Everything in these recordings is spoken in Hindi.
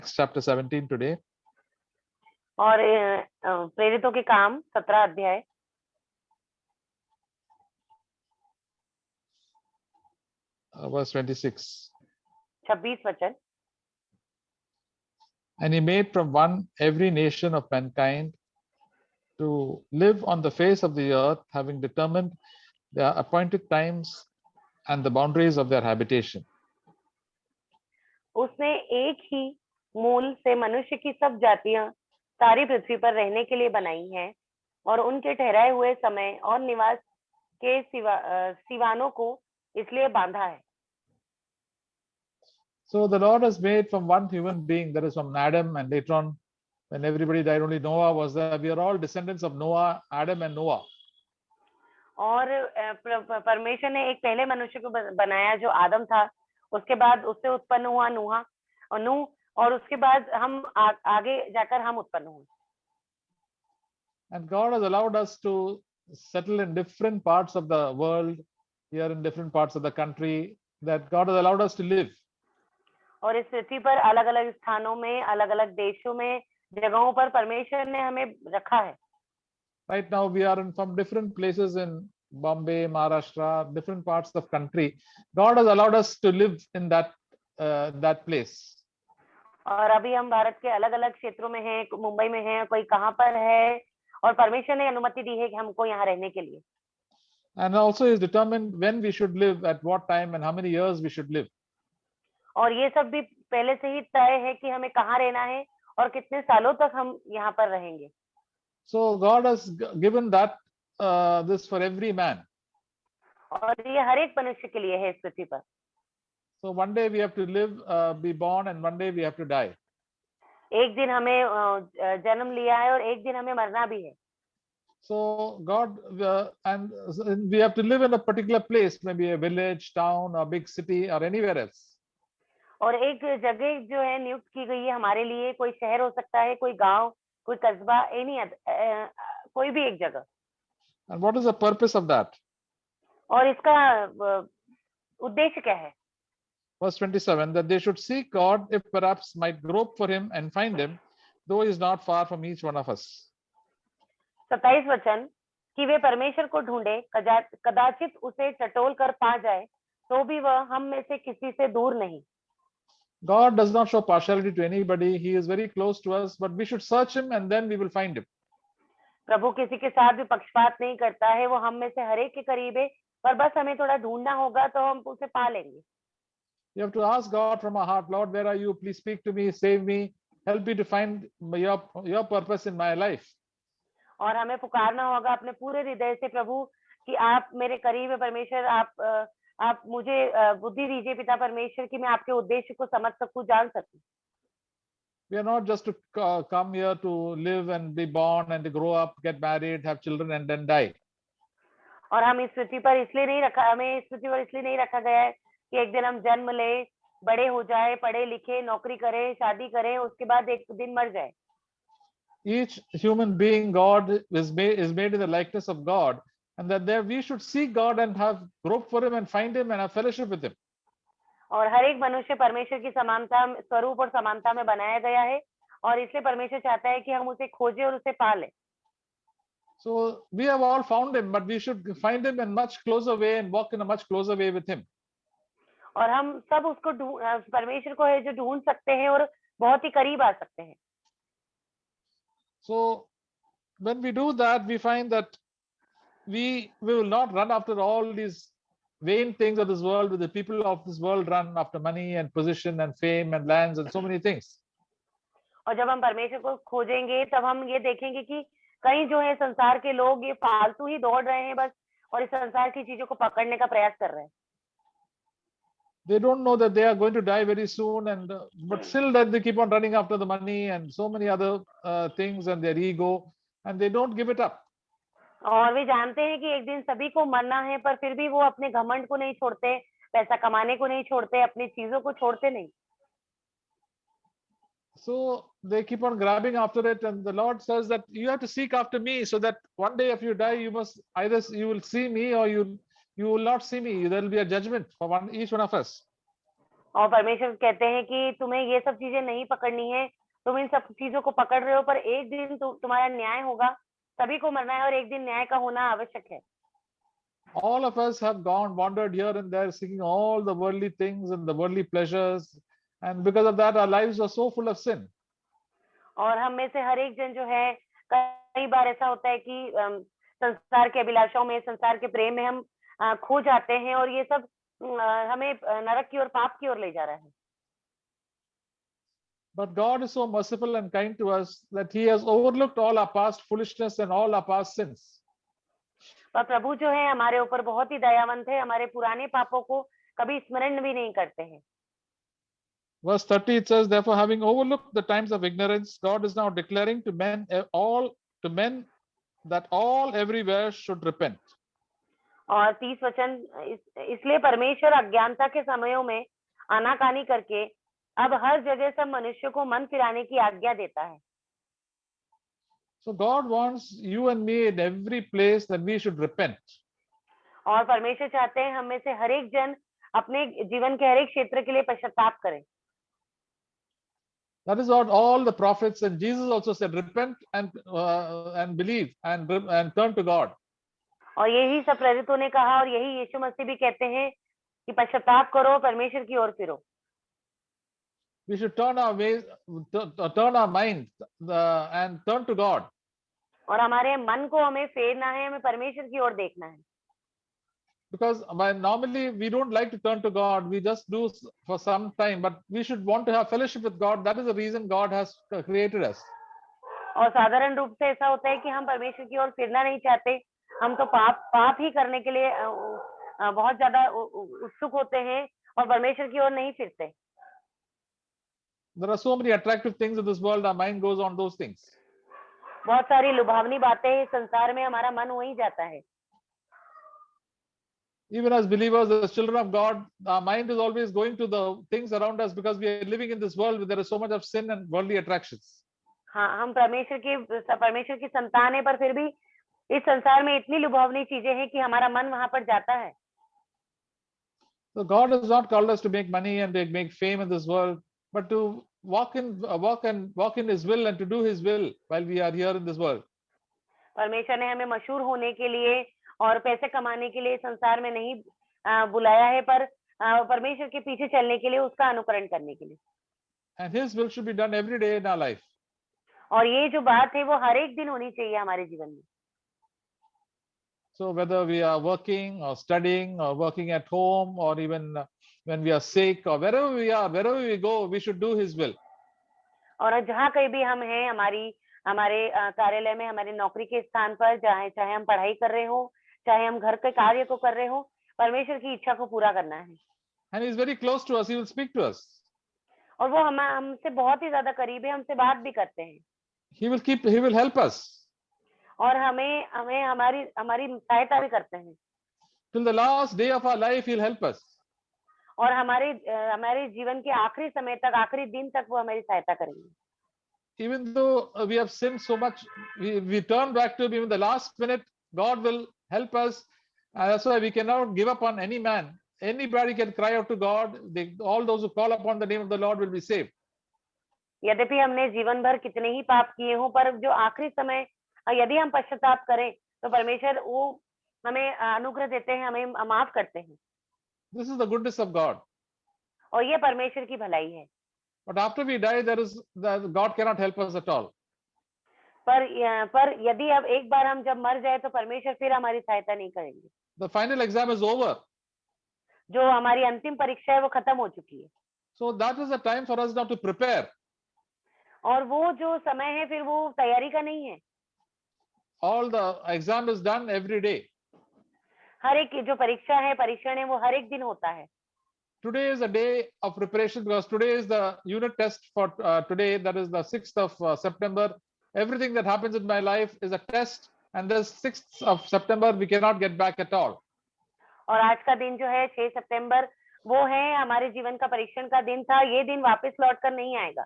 chapter 17 today. और प्रेरितों के काम 17 अध्याय verse 26. 26 वचन। And he made from one every nation of mankind to live on the face of the earth, having determined their appointed times and the boundaries of their habitation. उसने एक ही मूल से मनुष्य की सब जातियां सारी पृथ्वी पर रहने के लिए बनाई हैं और उनके ठहराए हुए समय और निवास के सिवानों को इसलिए बांधा है। So the Lord has made from one human being, that is from Adam, and later on when everybody died, only Noah was there. We are all descendants of Noah, Adam and Noah. और परमेश्वर ने एक पहले मनुष्य को बनाया जो आदम था, उसके बाद उससे उत्पन्न हुआ नूह और उसके बाद हम आगे जाकर हम उत्पन्न हुए। And God has allowed us to settle in different parts of the world, here in different parts of the country, that God has allowed us to live. और इस पृथ्वी पर अलग अलग स्थानों में, अलग अलग देशों में, जगहों पर परमेश्वर ने हमें रखा है। Right now we are in from different places in Bombay, Maharashtra, different parts of country. God has allowed us to live in that place. और अभी हम भारत के अलग अलग क्षेत्रों में हैं, मुंबई में हैं, कोई कहां पर है, और परमेश्वर ने अनुमति दी है कि हमको यहाँ रहने के लिए। And also is determined when we should live, at what time and how many years we should live. और ये सब भी पहले से ही तय है कि हमें कहाँ रहना है और कितने सालों तक हम यहाँ पर रहेंगे। So God has given that this for every man. और ये हर एक मनुष्य के लिए है इस पृथ्वी पर। So one day we have to live, be born, and one day we have to die. एक दिन हमें जन्म लिया है और एक दिन हमें मरना भी है। So God, and we have to live in a particular place, maybe a village, town, or big city, or anywhere else. और एक जगह जो है नियुक्त की गई है हमारे लिए, कोई शहर हो सकता है, कोई गांव, कोई कस्बा, कोई भी एक जगह। And what is the purpose of that? और इसका उद्देश्य क्या है? Verse 27, that they should seek God, if perhaps might grope for him and find him, though he is not far from each one of us. 27 वचन, कि वे परमेश्वर को ढूंढे, कदाचित उसे टटोल कर पा जाए, तो भी वह हम में से किसी से दूर नहीं। God does not show partiality to anybody. He is very close to us, but we should search him and then we will find him. प्रभु किसी के साथ भी पक्षपात नहीं करता है, वो हम में से हर एक के करीब है, पर बस हमें थोड़ा ढूंढना होगा तो हम उसे पा लेंगे। You have to ask God from our heart, Lord, where are you? Please speak to me, save me, help me to find your purpose in my life. और हमें पुकारना होगा अपने पूरे हृदय से, प्रभु कि आप मेरे करीब है परमेश्वर, आप मुझे बुद्धि दीजिए पिता परमेश्वर कि मैं आपके उद्देश्य को समझ सकूं, जान सकूं। We are not just to come here to live and be born and to grow up, get married, have children and then die. और हम इस पृथ्वी पर इसलिए नहीं रखा, हमें इस पृथ्वी पर इसलिए नहीं रखा गया है कि एक दिन हम जन्म ले, बड़े हो जाए, पढ़े लिखे, नौकरी करें, शादी करें, उसके बाद एक दिन मर जाए। Each human being, God is made in the likeness of God, and that there we should seek God and have grope for him and find him and have fellowship with him. और हर एक मनुष्य परमेश्वर की समानता, स्वरूप और समानता में बनाया गया है, और इसलिए परमेश्वर चाहता है कि हम उसे खोजें और उसे पालें। So we have all found him, but we should find him in much closer way and walk in a much closer way with him. और हम सब उसको परमेश्वर को है जो ढूंढ सकते हैं और बहुत ही करीब आ सकते हैं। So when we do that, we find that we will not run after all these vain things of this world, with the people of this world run after money and position and fame and lands and so many things. और जब हम परमेश्वर को खोजेंगे तब हम ये देखेंगे कि कई जो है संसार के लोग ये फालतू ही दौड़ रहे हैं बस, और इस संसार की चीजों को पकड़ने का प्रयास कर रहे हैं। They don't know that they are going to die very soon, and but still that they keep on running after the money and so many other things and their ego, and they don't give it up. और वे जानते हैं कि एक दिन सभी को मरना है, पर फिर भी वो अपने घमंड को नहीं छोड़ते, पैसा कमाने को नहीं छोड़ते, अपनी चीजों को छोड़ते नहीं। So they keep on grabbing after it, and the Lord says that you have to seek after me, so that one day if you die, you must either you will see me or you will not see me. There will be a judgment for each one of us. और परमेश्वर कहते हैं कि तुम्हें ये सब चीजें नहीं पकड़नी है, तुम इन सब चीजों को पकड़ रहे हो, पर एक दिन तुम्हारा न्याय होगा, सभी को मरना है और एक दिन न्याय का होना आवश्यक है। All of us have gone, wandered here and there, seeking all the worldly things and the worldly pleasures. And because of that, our lives are so full of sin. और हम में से हर एक जन जो है, कई बार ऐसा होता है कि संसार के अभिलाषाओं में, संसार के प्रेम में हम खो जाते हैं, और ये सब हमें नरक की ओर, पाप की ओर ले जा रहा है। But God is so merciful and kind to us that He has overlooked all our past foolishness and all our past sins. पर प्रभु जो है हमारे ऊपर बहुत ही दयावंत है, हमारे पुराने पापों को कभी स्मरण भी नहीं करते हैं। Verse 30 it says, therefore, having overlooked the times of ignorance, God is now declaring to men that all everywhere should repent. और 30 वचन, इसलिए परमेश्वर अज्ञानता के समयों में आनाकानी करके अब हर जगह सब मनुष्य को मन फिराने की आज्ञा देता है। So God wants you and me in every place that we should repent. और परमेश्वर चाहते हैं हम में से हर एक जन अपने जीवन के हर एक क्षेत्र के लिए पश्चाताप करें। That is what all the prophets and Jesus also said, repent and believe and turn to God. और यही सब प्रेरितों ने कहा, और यही यीशु मसीह भी कहते हैं कि पश्चाताप करो, परमेश्वर की ओर फिरो। We should turn our ways, turn our mind and turn to God. और हमारे मन को हमें फेरना है, हमें परमेश्वर की ओर देखना है। Because normally we don't like to turn to God, we just do for some time, but we should want to have fellowship with God. That is the reason God has created us. और साधारण रूप से ऐसा होता है कि हम परमेश्वर की ओर फिरना नहीं चाहते, हम तो पाप ही करने के लिए बहुत ज्यादा उत्सुक होते हैं, और परमेश्वर की ओर नहीं फिरते। There are so many attractive things in this world, our mind goes on those things. बहुत सारी लुभावनी बातें हैं संसार में, हमारा मन वहीं जाता है। Even as believers, as children of God, our mind is always going to the things around us because we are living in this world where there is so much of sin and worldly attractions. हाँ, हम परमेश्वर की संतान है, पर फिर भी इस संसार में इतनी लुभावनी चीजें हैं कि हमारा मन वहां पर जाता है। So God has not called us to make money and to make fame in this world, but to walk in His will and to do His will while we are here in this world. परमेश्वर ने हमें मशहूर होने के लिए और पैसे कमाने के लिए संसार में नहीं बुलाया है, पर परमेश्वर के पीछे चलने के लिए, उसका अनुकरण करने के लिए। And His will should be done every day in our life. और ये जो बात है वो हर एक दिन होनी चाहिए हमारे जीवन में। So whether we are working or studying or working at home or even when we are sick or wherever we are, wherever we go, we should do His will. और जहाँ कहीं भी हम हैं, हमारे कार्यालय में, हमारी नौकरी के स्थान पर, चाहे हम पढ़ाई कर रहे हो, चाहे हम घर के कार्य को कर रहे हो, परमेश्वर की इच्छा को पूरा करना है। And He is very close to us. He will speak to us. और वो हमसे बहुत ही ज्यादा करीब है, हमसे बात भी करते हैं। He will help us. और हमें हमारी सहायता भी करते हैं। Till the last day of our life, He'll help us. और हमारे जीवन के आखिरी समय तक, आखिरी दिन तक वो हमारी सहायता करेंगे। Even though we have sinned so much, we turn back to Him. Even the last minute, God will help us. And that's why we cannot give up on any man. Anybody can cry out to God. All those who call upon the name of the Lord will be saved. यद्यपि हमने जीवन भर कितने ही पाप किए हों, पर जो आखिरी समय यदि हम पश्चाताप करें तो परमेश्वर वो हमें अनुग्रह देते हैं, हमें माफ करते हैं। This is the goodness of God. और ये परमेश्वर की भलाई है। But after we die, God cannot help us at all. पर यदि अब एक बार हम जब मर जाए तो परमेश्वर फिर हमारी सहायता नहीं करेंगे। The final exam is over. जो हमारी अंतिम परीक्षा है वो खत्म हो चुकी है। So that is the time for us now to prepare. और वो जो समय है फिर वो तैयारी का नहीं है। All the exam is done every day. हर एक जो परीक्षण है वो हर एक दिन होता है। Today is a day of preparation because today is the unit test for today, that is the 6th of September. Everything that happens in my life is a test, and this 6th of September we cannot get back at all. और आज का दिन जो है 6 सितंबर, वो है हमारे जीवन का परीक्षण का दिन था। ये दिन वापस लौट कर नहीं आएगा।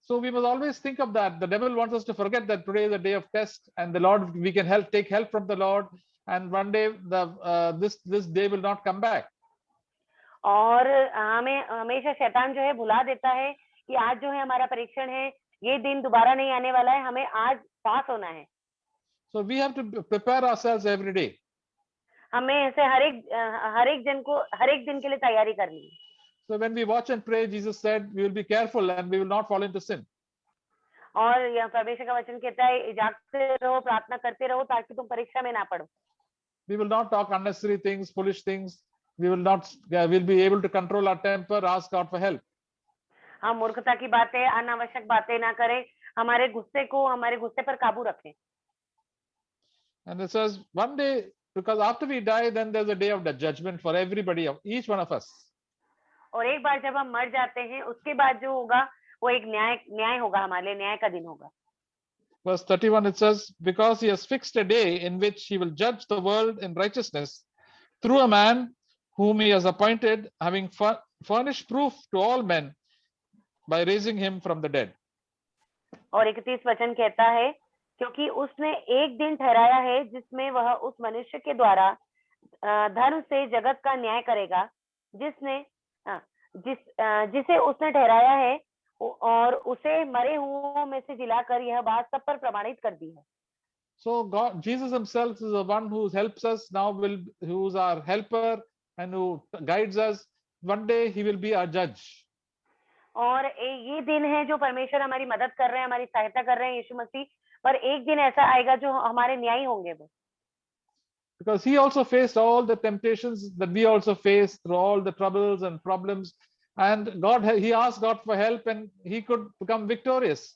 So we must always think of that. The devil wants us to forget that today is a day of test, and the Lord, we can take help from the Lord, and one day this day will not come back. और हमें हमेशा शैतान जो है भुला देता है कि आज जो है हमारा परीक्षण है, ये दिन दोबारा नहीं आने वाला है, हमें आज पास होना है। So we have to prepare ourselves every day. हमें ऐसे हर एक दिन के लिए तैयारी करनी है। So when we watch and pray, Jesus said, we will be careful and we will not fall into sin. और यह परमेश्वर का वचन कहता है, जागते रहो, प्रार्थना करते रहो, ताकि तुम परीक्षा में ना पड़ो। We will not talk unnecessary things, foolish things. We will not, we'll be able to control our temper, ask God for help. हम मूर्खता की बातें, अनावश्यक बातें ना करें, हमारे गुस्से पर काबू रखें। And it says, one day, because after we die, then there's a day of the judgment for everybody, of each one of us. और एक बार जब हम मर जाते हैं, उसके बाद जो होगा वो एक न्याय होगा, हमारे लिए न्याय का दिन होगा। Verse 31, it says, because he has fixed a day in which he will judge the world in righteousness through a man whom he has appointed, having furnished proof to all men by raising him from the dead. और 31 वचन कहता है, क्योंकि उसने एक दिन ठहराया है जिसमें वह उस मनुष्य के द्वारा धर्म से जगत का न्याय करेगा, जिसे उसने ठहराया है, और उसे मरे हुओं में से जिलाकर यह बात सब पर प्रमाणित कर दी है। So God, Jesus himself is the one who helps us now, who's our helper and who guides us. One day he will be our judge. और ये दिन है जो परमेश्वर हमारी मदद कर रहे हैं, हमारी सहायता कर रहे हैं यीशु मसीह, पर एक दिन ऐसा आएगा जो हमारे न्यायी होंगे वो। Because he also faced all the temptations that we also face, through all the troubles and problems, and he asked God for help and he could become victorious.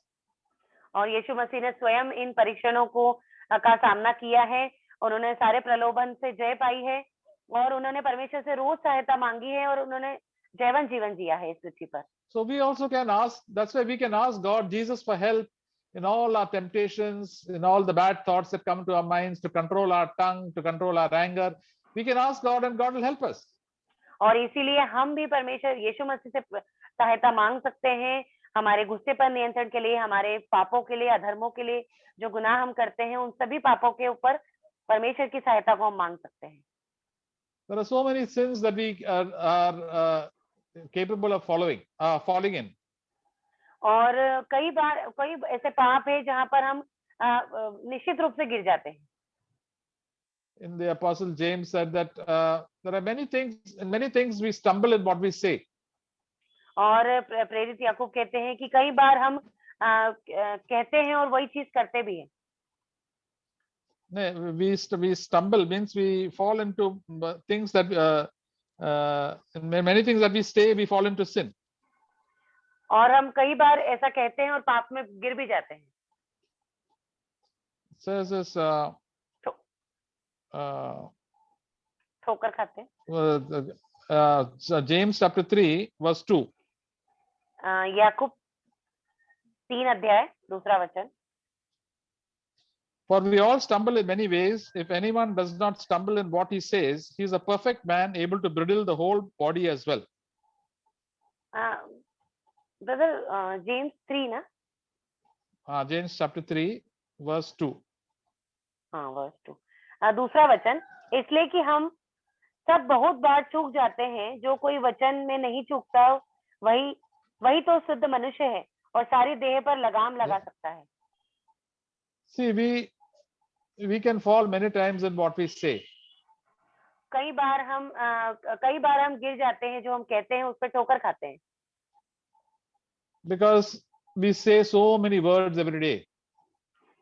और यीशु मसीह ने स्वयं इन परीक्षणों का सामना किया है, और उन्होंने सारे प्रलोभन से जय पाई है, और उन्होंने परमेश्वर से रोज सहायता मांगी है, और उन्होंने जयवंत जीवन जिया है इस पृथ्वी पर। So we also can ask, that's why we can ask God, Jesus, for help in all our temptations, in all the bad thoughts that come to our minds, to control our tongue, to control our anger. We can ask God and God will help us. और इसीलिए हम भी परमेश्वर यीशु मसीह से सहायता मांग सकते हैं, हमारे गुस्से पर नियंत्रण के लिए, हमारे पापों के लिए, अधर्मों के लिए, जो गुनाह हम करते हैं, उन सभी पापों के ऊपर परमेश्वर की सहायता को हम मांग सकते हैं। There are so many sins that we are capable of falling in. और कई ऐसे पाप है जहां पर हम निश्चित रूप से गिर जाते हैं। In the Apostle James said that there are many things we stumble in what we say. और प्रेरित याकूब कहते हैं कि कई बार हम कहते हैं और वही चीज करते भी हैं। We stumble means we fall into things that many things that we say, we fall into sin. और हम कई बार ऐसा कहते हैं और पाप में गिर भी जाते हैं। Says this ठोकर खाते हैं। James chapter 3 verse 2. याकूब 3 अध्याय 2 वचन। For we all stumble in many ways. If anyone does not stumble in what he says, he is a perfect man, able to bridle the whole body as well. Brother James 3 ना? James chapter 3 verse 2. हाँ वर्स 2 दूसरा वचन, इसलिए कि हम सब बहुत बार चूक जाते हैं, जो कोई वचन में नहीं चूकता वही तो शुद्ध मनुष्य है और सारी देह पर लगाम लगा सकता है। See, we can fall many times in what we say. कई बार हम गिर जाते हैं, जो हम कहते हैं उस पर ठोकर खाते हैं। Because we say so many words every day.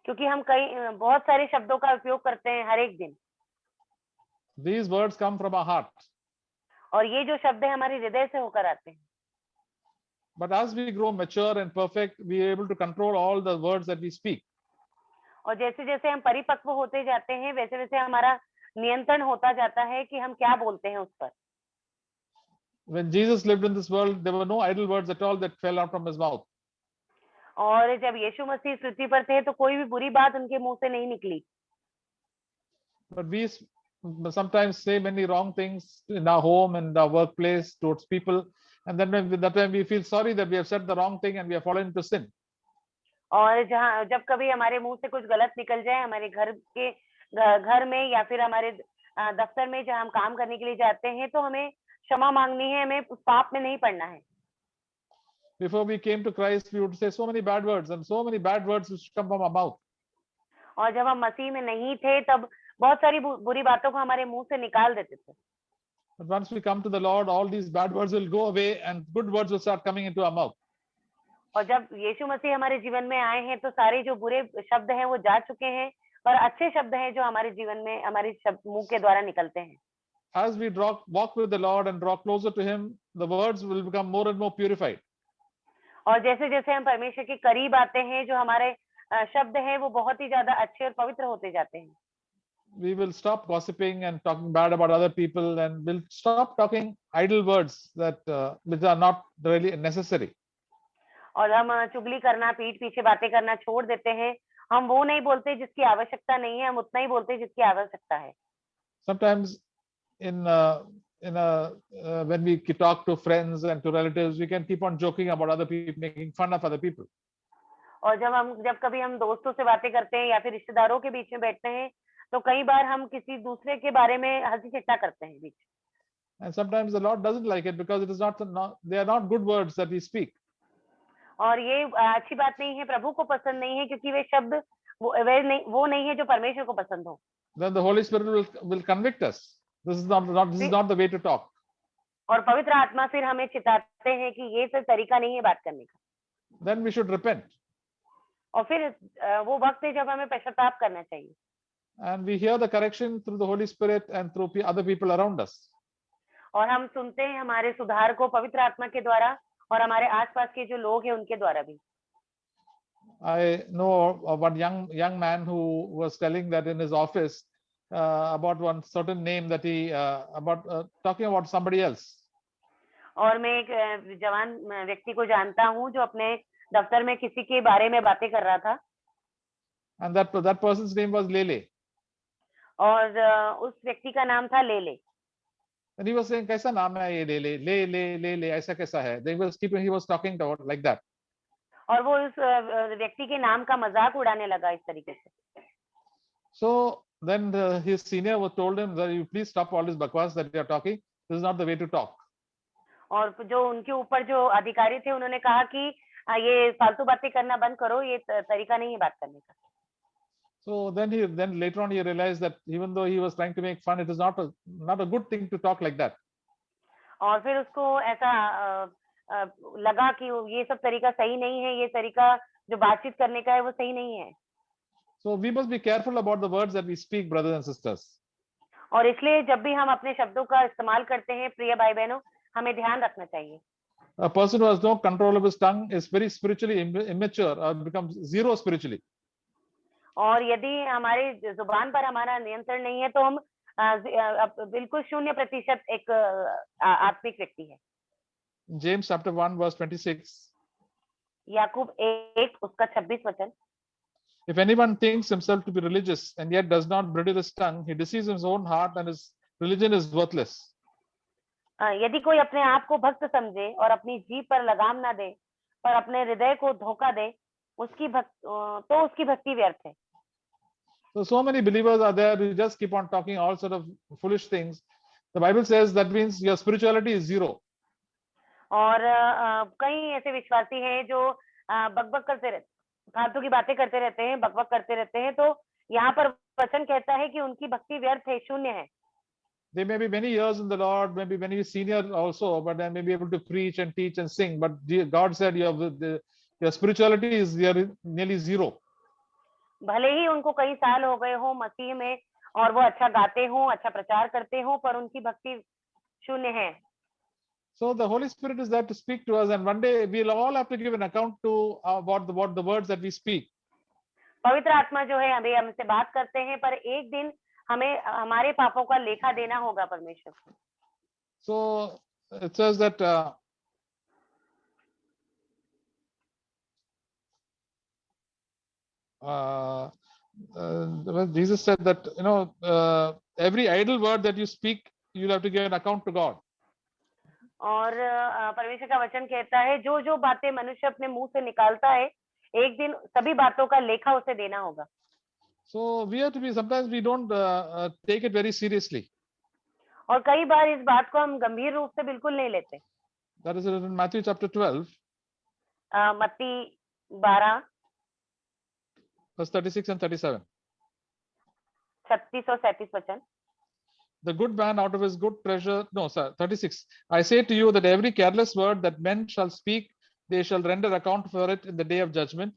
क्योंकि हम बहुत सारे शब्दों का उपयोग करते हैं हर एक दिन। These words come from our heart. और ये जो शब्द है हमारे हृदय से होकर आते हैं। But as we grow mature and perfect, we are able to control all the words that we speak. और जैसे जैसे हम परिपक्व होते जाते हैं, वैसे वैसे हमारा नियंत्रण होता जाता है कि हम क्या बोलते हैं उस पर। When Jesus lived in this world, there were no idle words at all that fell out from his mouth. और जब यीशु मसीह पृथ्वी पर थे तो कोई भी बुरी बात उनके मुंह से नहीं निकली। But we sometimes say many wrong things in our home and our workplace towards people, and then that time we feel sorry that we have said the wrong thing and we have fallen into sin. और जब कभी हमारे मुंह से कुछ गलत निकल जाए, हमारे घर में या फिर हमारे दफ्तर में जहाँ हम काम करने के लिए जाते हैं, तो हमें क्षमा मांगनी है, हमें उस पाप में नहीं पड़ना है। Before we came to Christ, we would say so many bad words, and so many bad words which come from our mouth. और जब हम मसीह में नहीं थे तब बहुत सारी बुरी बातों को हमारे मुंह से निकाल देते थे। But once we come to the Lord, all these bad words will go away and good words will start coming into our mouth. और जब यीशु मसीह हमारे जीवन में आए हैं तो सारे जो बुरे शब्द हैं वो जा चुके हैं और अच्छे शब्द हैं जो हमारे जीवन में हमारे मुंह के द्वारा निकलते हैं। As we walk with the Lord and draw closer to Him, the words will become more and more purified. और जैसे जैसे हम परमेश्वर के करीब आते हैं, जो हमारे शब्द हैं वो बहुत ही ज्यादा अच्छे और पवित्र होते जाते हैं। We will stop gossiping and talking bad about other people, and we'll stop talking idle words that which are not really necessary. और हम चुगली करना, पीठ पीछे बातें करना छोड़ देते हैं। हम वो नहीं बोलते जिसकी आवश्यकता नहीं है, हम उतना ही बोलते हैं जिसकी आवश्यकता है। Sometimes when we talk to friends and to relatives, we can keep on joking about other people, making fun of other people. और जब कभी हम दोस्तों से बातें करते हैं या फिर रिश्तेदारों के बीच में बैठते हैं, तो कई बार हम किसी दूसरे के बारे में हंसी ठट्टा करते हैं बीच। And sometimes the Lord doesn't like it because it is they are not good words that we speak. और ये अच्छी बात नहीं है, प्रभु को पसंद नहीं है, क्योंकि वे शब्द वो नहीं है जो परमेश्वर को पसंद हो। Then the Holy Spirit will convict us. This is not the way to talk. और पवित्र आत्मा फिर हमें चिताते हैं कि ये तो तरीका नहीं है बात करने का। Then we should repent. और फिर वो वक्त है जब हमें पश्चाताप करना चाहिए। And we hear the correction through the Holy Spirit and through other people around us. और हम सुनते हैं हमारे सुधार को पवित्र आत्मा के द्वारा और हमारे आसपास के जो लोग हैं उनके द्वारा भी। I know of one young man who was telling that in his office about one certain name that he talking about somebody else. और मैं एक जवान व्यक्ति को जानता हूँ जो अपने दफ्तर में किसी के बारे में बातें कर रहा था। And that person's name was Lele. और उस व्यक्ति का नाम था लेले। And he was saying, कैसा नाम है ये ले ऐसा कैसा है? He was talking about like that. और वो उस व्यक्ति के नाम का मजाक उड़ाने लगा इस तरीके से। So then his senior told him that you please stop all this bakwas that you are talking. This is not the way to talk. और जो उनके ऊपर जो अधिकारी थे उन्होंने कहा कि ये फालतू बातें करना बंद करो, ये तरीका नहीं है बात करने का। So then later on he realized that even though he was trying to make fun, it is not a good thing to talk like that. और फिर उसको ऐसा लगा कि ये सब तरीका सही नहीं है, ये तरीका जो बातचीत करने का है वो सही नहीं है। So we must be careful about the words that we speak, brothers and sisters. और इसलिए जब भी हम अपने शब्दों का इस्तेमाल करते हैं प्रिय भाई बहनों, हमें ध्यान रखना चाहिए। A person who has no control of his tongue is very spiritually immature or becomes zero spiritually. और यदि हमारे जुबान पर हमारा नियंत्रण नहीं है तो हम बिल्कुल 0% एक आत्मिक व्यक्ति है। James chapter 1 verse 26. याकूब 1 उसका 26 वचन। If anyone thinks himself to be religious and yet does not bridle his tongue, he deceives his own heart and his religion is worthless. यदि कोई अपने आप को भक्त समझे और अपनी जीभ पर लगाम ना दे पर अपने हृदय को धोखा दे, उसकी भक्ति व्यर्थ है। So many believers are there who just keep on talking all sort of foolish things. The Bible says that means your spirituality is zero. और कई ऐसे विश्वासी हैं जो बकबक करते रहते, फालतू की बातें करते रहते हैं, बकबक करते रहते हैं, तो यहाँ पर वचन कहता है कि उनकी भक्ति व्यर्थ है, शून्य है। They may be many years in the Lord, maybe many senior also, but they may be able to preach and teach and sing. But God said your spirituality is nearly zero. भले ही उनको कई साल हो गए हो मसीह में और वो अच्छा गाते हो, अच्छा प्रचार करते हो, पर उनकी भक्ति शून्य है। So the Holy Spirit is there to speak to us, and one day we'll all have to give an account to about the words that we speak. पवित्र आत्मा जो है अभी हमसे बात करते हैं, पर एक दिन हमें हमारे पापों का लेखा देना होगा परमेश्वर को। So it says that Jesus said that every idle word that you speak, you'll have to give an account to God. और परमेश्वर का वचन कहता है जो बातें मनुष्य अपने मुंह से निकालता है, एक दिन सभी बातों का लेखा उसे देना होगा। So we have to be, sometimes we don't take it very seriously. और कई बार इस बात को हम गंभीर रूप से बिल्कुल नहीं लेते। That is written in Matthew chapter 12, मत्ती 12, verse 36 and 37. 36 और 37 वचन। The good man out of his good treasure, no, sir, 36. I say to you that every careless word that men shall speak, they shall render account for it in the day of judgment.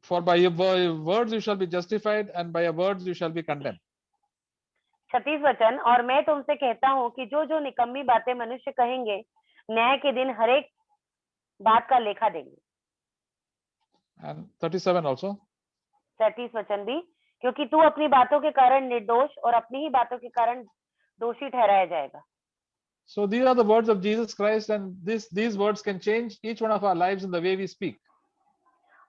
For by your words you shall be justified, and by your words you shall be condemned. 36 वचन, और मैं तुमसे कहता हूँ कि जो जो निकम्मी बातें मनुष्य कहेंगे, न्याय के दिन हर एक बात का लेखा देंगे। And 37 also. 37 वचन भी, क्योंकि तू अपनी बातों के कारण निर्दोष और अपनी ही बातों के कारण दोषी ठहराया जाएगा। So these are the words of Jesus Christ, and these words can change each one of our lives in the way we speak.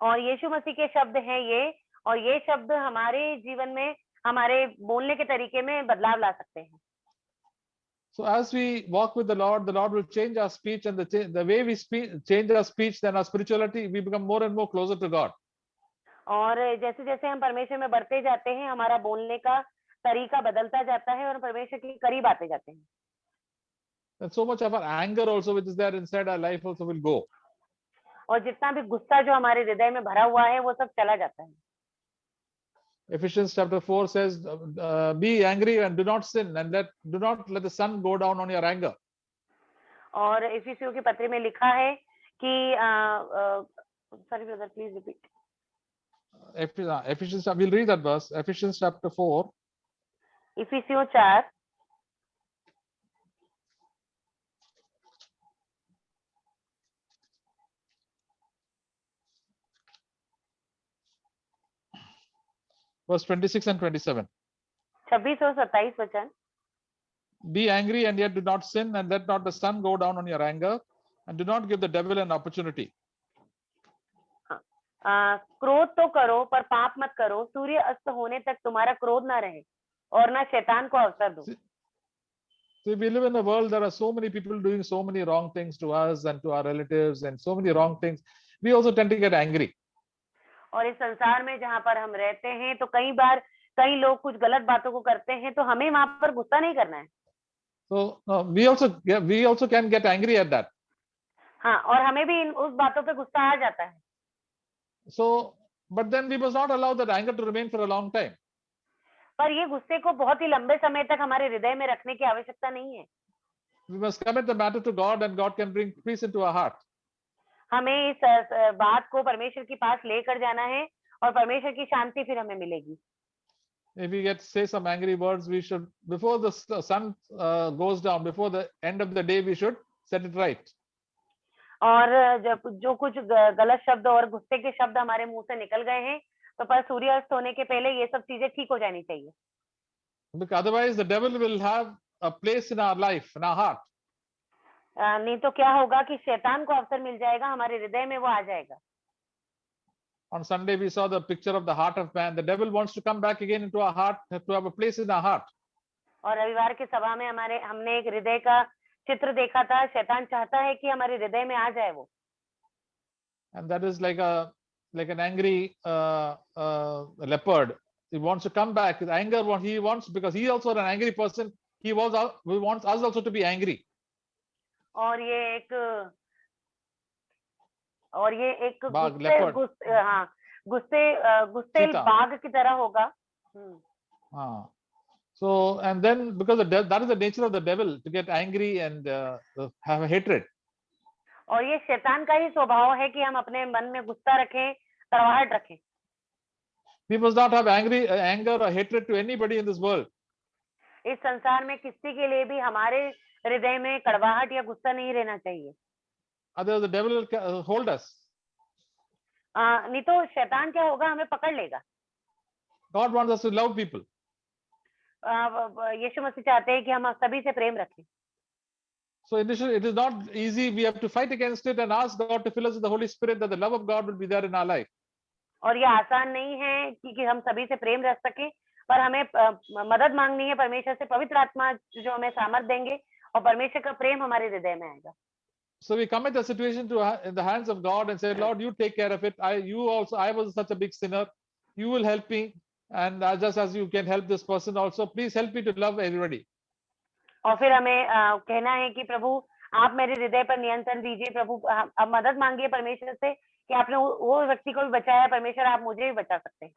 और यीशु मसीह के शब्द हैं ये, और ये शब्द हमारे जीवन में हमारे बोलने के तरीके में बदलाव ला सकते हैं। So as we walk with the Lord will change our speech, and the way we change our speech, then our spirituality, we become more and more closer to God. और जैसे जैसे हम परमेश्वर में बढ़ते जाते हैं, हमारा बोलने का तरीका बदलता जाता है और परमेश्वर के करीब आते जाते हैं। And so much of our anger also, which is there inside our life, also will go. और जितना भी गुस्सा जो हमारे हृदय में भरा हुआ है, वो सब चला जाता है। Ephesians chapter 4 says, be angry and do not sin, and do not let the sun go down on your anger. और इफिसियों की पत्री में लिखा है कि sorry brother, please repeat. Ephesians, we'll read that verse. Ephesians chapter 4. इफिसियों 4, verse 26 and 27. 26 और 27 वचन। Be angry and yet do not sin, and let not the sun go down on your anger, and do not give the devil an opportunity. क्रोध तो करो पर पाप मत करो, सूर्य अस्त होने तक तुम्हारा क्रोध ना रहे और ना शैतान को अवसर दो। See, we live in a world, there are so many people doing so many wrong things to us and to our relatives, and so many wrong things. We also tend to get angry. और इस संसार में जहाँ पर हम रहते हैं, तो कई बार कई लोग कुछ गलत बातों को करते हैं, तो हमें वहां पर गुस्सा नहीं करना है। So we also can get angry at that. हाँ, और हमें भी उस बातों पे गुस्सा आ जाता है। So, but then we must not allow that anger to remain for a long time. पर ये गुस्से को बहुत ही लंबे समय तक हमारे हृदय में रखने की आवश्यकता नहीं है। We must commit the matter to God, and God can bring peace into our heart. हमें इस बात को परमेश्वर के पास लेकर जाना है, और परमेश्वर की शांति फिर हमें मिलेगी। If we say some angry words, we should, before the sun goes down, before the end of the day, we should set it right. और जब जो कुछ गलत शब्द और गुस्से के शब्द हमारे मुंह से निकल गए हैं, तो पर सूर्यास्त होने के पहले ये सब चीजें ठीक हो जानी चाहिए। Because otherwise the devil will have a place in our life, in our heart. नहीं तो क्या होगा कि शैतान को अवसर मिल जाएगा, हमारे हृदय में वो आ जाएगा। On Sunday we saw the picture of the heart of man. The devil wants to come back again into our heart, to have a place in our heart. और रविवार की सभा में हमने एक हृदय का चित्र देखा था। शैतान चाहता है कि हमारे हृदय में आ जाए वो। And that is like an angry leopard. He wants to come back. His anger, what he wants, because he also an angry person. He wants us also to be angry. और ये एक गुस्से बाघ की तरह होगा। So, and then because that is the nature of the devil, to get angry and have a hatred. और ये शैतान का ही स्वभाव है कि हम अपने मन में गुस्सा रखें, कड़वाहट रखें। We must not have anger or hatred to anybody in this world. इस संसार में किसी के लिए भी हमारे हृदय में कड़वाहट या गुस्सा नहीं रहना चाहिए। Otherwise the devil will hold us. नहीं तो शैतान क्या होगा, हमें पकड़ लेगा। God wants us to love people. यीशु मसीह चाहते हैं कि हम सभी से प्रेम रखें। So initially it is not easy. We have to fight against it and ask God to fill us with the Holy Spirit, that the love of God will be there in our life. और ये आसान नहीं है कि हम सभी से प्रेम रख सकें, पर हमें मदद मांगनी है परमेश्वर से, पवित्र आत्मा जो हमें सामर्थ देंगे और परमेश्वर का प्रेम हमारे हृदय में आएगा। So we commit the situation in the hands of God and say, Lord, you take care of it. I was such a big sinner. You will help me, and just as you can help this person also, please help me to love everybody. और फिर हमें कहना है कि प्रभु आप मेरे हृदय पर नियंत्रण दीजिए। प्रभु अब मदद मांगिए परमेश्वर से कि आपने वो व्यक्ति को भी बचाया, परमेश्वर आप मुझे भी बचा सकते हैं।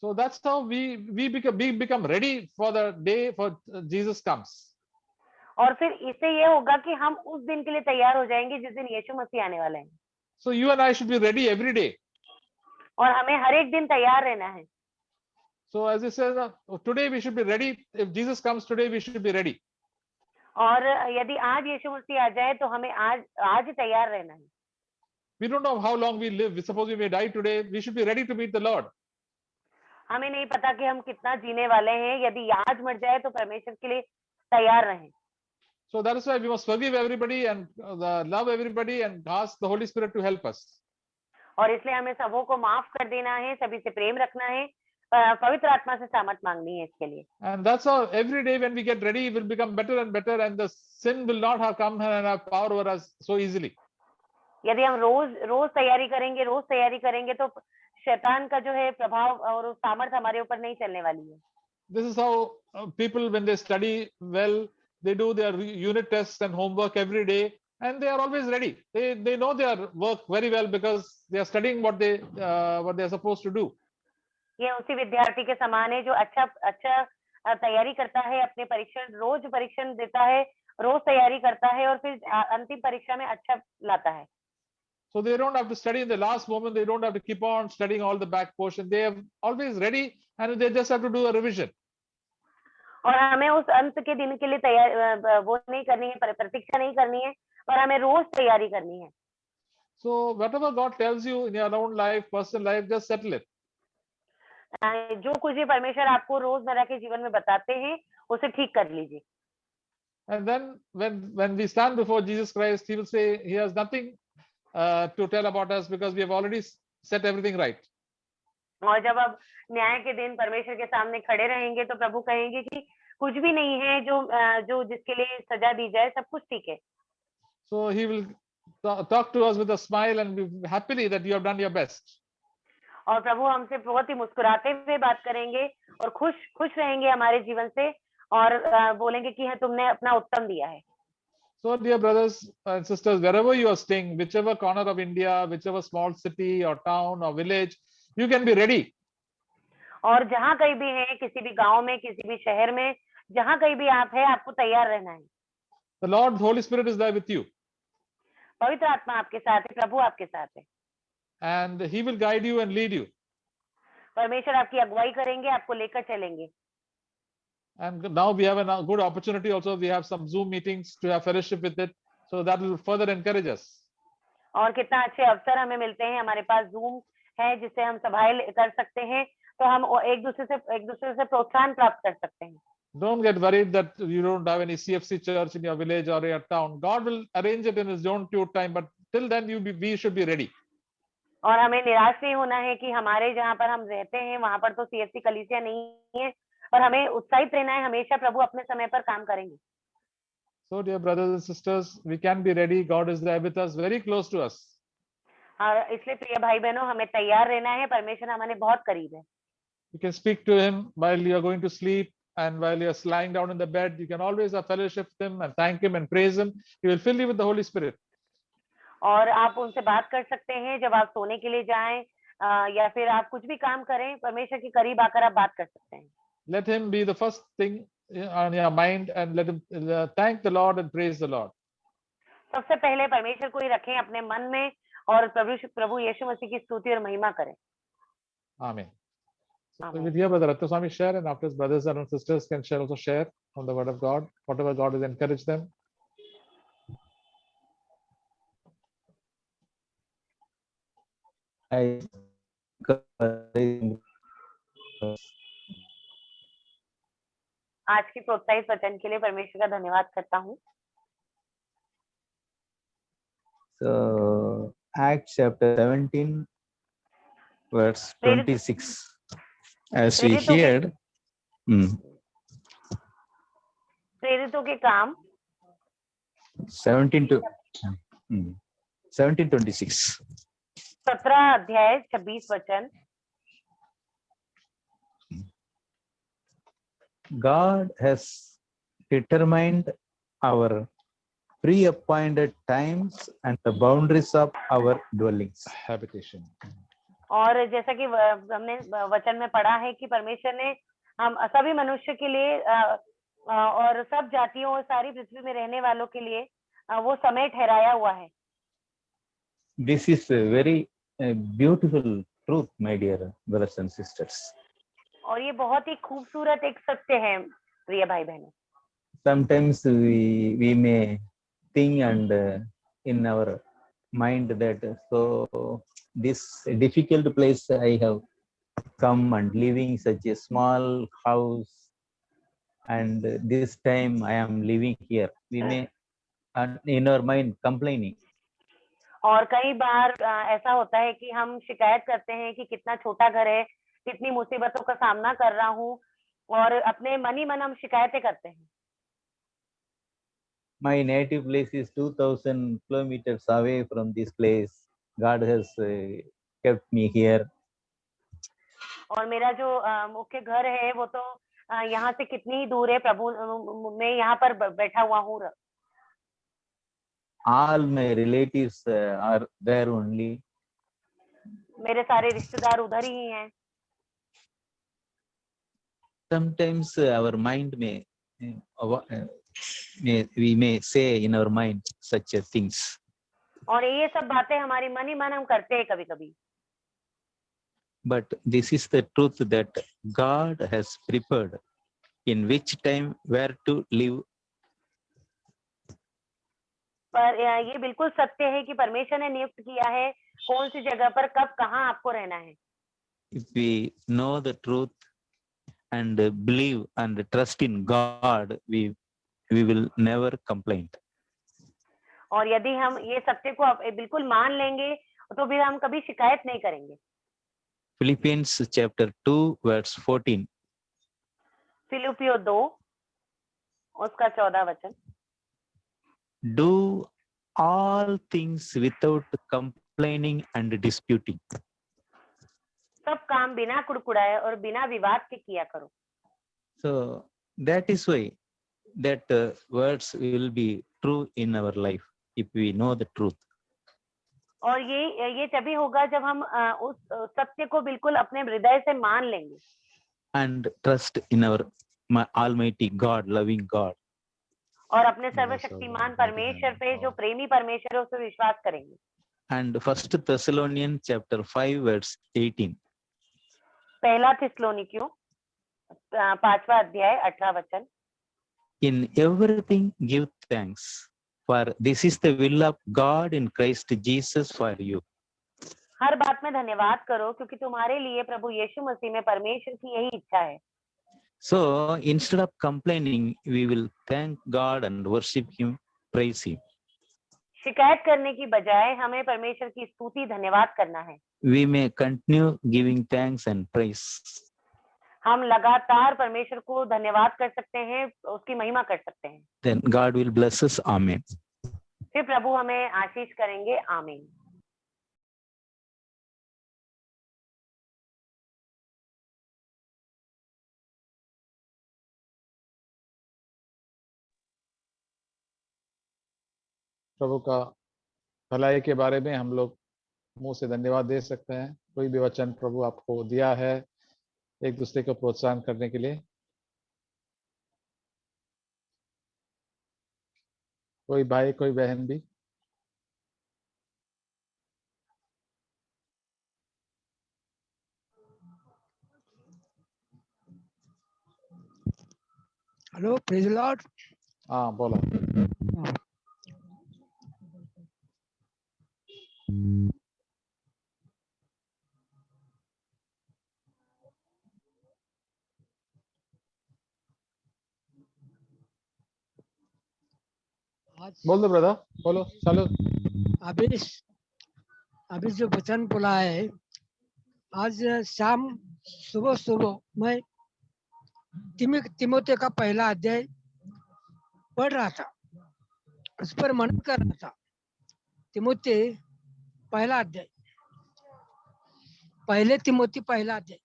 So that's how we become ready for the day for Jesus comes. और फिर इससे ये होगा कि हम उस दिन के लिए तैयार हो जाएंगे जिस दिन यीशु मसीह आने वाले हैं। So you and I should be ready every day. और हमें हर एक दिन तैयार रहना है। So as it says, today we should be ready. If Jesus comes today, we should be ready. और यदि आज यीशु मसीह आ जाए तो हमें आज ही तैयार रहना है। We don't know how long we live. Suppose we may die today. We should be ready to meet the Lord. हमें नहीं पता कि हम कितना जीने वाले हैं। यदि आज मर जाए तो परमेश्वर के लिए तैयार रहें। So that is why we must forgive everybody and love everybody and ask the Holy Spirit to help us. और इसलिए हमें सबों को माफ कर देना है, सभी से प्रेम रखना है, पवित्र आत्मा से सामर्थ मांगनी है इसके लिए। And that's how every day when we get ready, it will become better and better, and the sin will not have come and have power over us so easily. यदि हम रोज तैयारी करेंगे तो शैतान का जो है प्रभाव और सामर्थ हमारे ऊपर नहीं चलने वाली है। This is how people, when they study well, they do their unit tests and homework every day, and they are always ready. They know their work very well because they are studying what they are supposed to do. ये उसी विद्यार्थी के समान है जो अच्छा तैयारी करता है, अपने रोज परीक्षण देता है, रोज तैयारी करता है और फिर अंतिम परीक्षा में अच्छा लाता है। So they don't have to study in the last moment. They don't have to keep on studying all the back portion. They are always ready, and they just have to do a revision. और हमें उस अंत के दिन के लिए वो नहीं करनी है, प्रतीक्षा नहीं करनी है, पर हमें रोज तैयारी करनी है। So whatever God tells you in your own life, personal life, just settle it. जो कुछ भी परमेश्वर आपको रोजमर्रा के जीवन में बताते हैं, उसे ठीक कर लीजिए। And then when we stand before Jesus Christ, He will say He has nothing to tell about us because we have already set everything right. और जब अब न्याय के दिन परमेश्वर के सामने खड़े रहेंगे तो प्रभु कहेंगे कि कुछ भी नहीं है जो जिसके लिए सजा दी जाए, सब कुछ ठीक है। So He will talk to us with a smile and be happily that you have done your best. और प्रभु हमसे बहुत ही मुस्कुराते हुए बात करेंगे और खुश रहेंगे हमारे जीवन से और बोलेंगे कि तुमने अपना उत्तम दिया है। So dear brothers and sisters, wherever you are staying, whichever corner of India, whichever small city or town or village, you can be ready. और जहाँ कहीं भी है, किसी भी गांव में, किसी भी शहर में, जहाँ कहीं भी आप है, आपको तैयार रहना है। The Lord, the Holy Spirit is there with you. पवित्र आत्मा आपके साथ है, प्रभु आपके साथ है। And He will guide you and lead you. परमेश्वर आपकी अगुवाई करेंगे, आपको लेकर चलेंगे। And now we have a good opportunity also. We have some Zoom meetings to have fellowship with it. So that will further encourage us. और कितना अच्छे अवसर हमें मिलते हैं, हमारे पास Zoom है जिससे हम सभाएं कर सकते हैं, तो हम एक दूसरे से प्रोत्साहन प्राप्त कर सकते हैं। Don't get worried that you don't have any CFC church in your village or your town. God will arrange it in His own due time, but till then we should be ready. और हमें निराश नहीं होना है कि हमारे जहाँ पर हम रहते हैं वहां पर तो CFC कलीसिया नहीं है, और हमें उत्साहित रहना है, हमेशा प्रभु अपने समय पर काम करेंगे। So dear brothers and sisters, we can be ready. God is there with us, very close to us. और इसलिए प्रिय भाई बहनों, हमें तैयार रहना है, परमेश्वर हमारे बहुत करीब है। You can speak to Him while you are going to sleep and while you are lying down in the bed. You can always have fellowship with Him and thank Him and praise Him. He will fill you with the Holy Spirit. और आप उनसे बात कर सकते हैं जब आप सोने के लिए जाएं, या फिर आप कुछ भी काम करें, परमेश्वर के करीब आकर आप बात कर सकते हैं। Let Him be the first thing on your mind and let Him thank the Lord and praise the Lord. सबसे पहले परमेश्वर को ही रखें अपने मन में और प्रभु यीशु मसीह की स्तुति और महिमा करें। Amen. So Amen. with here, Brother Ratnaswamy share, and after his brothers and sisters can also share on the Word of God, whatever God has encouraged them. आज की प्रोत्साहित वचन के लिए परमेश्वर का धन्यवाद करता हूँ। So Acts chapter 17 verse 26, as we heard, प्रेरितों के काम 17:26. 17 अध्याय 26 वचन। God has determined our pre-appointed times and the boundaries of our dwellings. Habitation. और जैसा कि हमने वचन में पढ़ा है कि परमेश्वर ने हम सभी मनुष्य के लिए और सब जातियों और सारी पृथ्वी में रहने वालों के लिए वो समय ठहराया हुआ है. This is a very beautiful truth, my dear brothers and sisters. और ये बहुत ही खूबसूरत एक सत्य है प्रिय भाई बहनों. Sometimes we may think and in our mind that so this difficult place I have come and living such a small house, and this time I am living here. We may in our mind complaining. और कई बार ऐसा होता है कि हम शिकायत करते हैं कि कितना छोटा घर है, कितनी मुसीबतों का सामना कर रहा हूँ, और अपने मन ही मन हम शिकायतें करते हैं. My native place is 2000 kilometers away from this place. God has kept me here. और मेरा जो मुख्य घर है वो तो यहाँ से कितनी ही दूर है. प्रभु, मैं यहाँ पर बैठा हुआ हूँ. All my relatives are there only. मेरे सारे रिश्तेदार उधर ही हैं. Sometimes our mind may we may say in our mind such a things. और ये सब बातें हमारी मन ही मन हम करते हैं कभी कभी. But this is the truth that God has prepared in which time where to live. पर ये बिल्कुल सत्य है कि परमेश्वर ने नियुक्त किया है कौन सी जगह पर कब कहाँ आपको रहना है. If we know the truth and believe and trust in God, we will never complain. और यदि हम ये सत्य को बिल्कुल मान लेंगे तो फिर हम कभी शिकायत नहीं करेंगे. Philippians chapter 2 verse 14. फिलिपियो 2 उसका 14 वचन. Do all things without complaining and disputing. सब काम बिना कुड़कुड़ाए और बिना विवाद के किया करो. So that is why that words will be true in our life if we know the truth. और ये तभी होगा जब हम उस सत्य को बिल्कुल अपने हृदय से मान लेंगे. And trust in our Almighty God, loving God. और अपने सर्वशक्तिमान परमेश्वर पे, जो प्रेमी परमेश्वर है, उस पर विश्वास करेंगे. And 1 Thessalonians chapter 5 verse 18. पहला थिस्सलुनीकियों 5वां अध्याय 18 वचन. In everything give thanks, for this is the will of God in Christ Jesus for you. हर बात में धन्यवाद करो क्योंकि तुम्हारे लिए प्रभु यीशु मसीह में परमेश्वर की यही इच्छा है. So instead of complaining, we will thank God and worship Him, praise Him. शिकायत करने की बजाय हमें परमेश्वर की स्तुति धन्यवाद करना है. We may continue giving thanks and praise. हम लगातार परमेश्वर को धन्यवाद कर सकते हैं, उसकी महिमा कर सकते हैं. Then God will bless us. Amen. फिर प्रभु हमें आशीष करेंगे. आमीन. प्रभु का भलाई के बारे में हम लोग मुंह से धन्यवाद दे सकते हैं. कोई भी वचन प्रभु आपको दिया है एक दूसरे को प्रोत्साहन करने के लिए. कोई भाई कोई बहन भी. Hello, praise Lord. हाँ बोलो. बोल दो ब्रदर, बोलो. चलो. अभी जो वचन बोला है, आज शाम सुबह मैं तिमोथी का पहला अध्याय पढ़ रहा था, उस पर मनन कर रहा था. तिमोथी पहला अध्याय, पहले तिमोथी पहला अध्याय.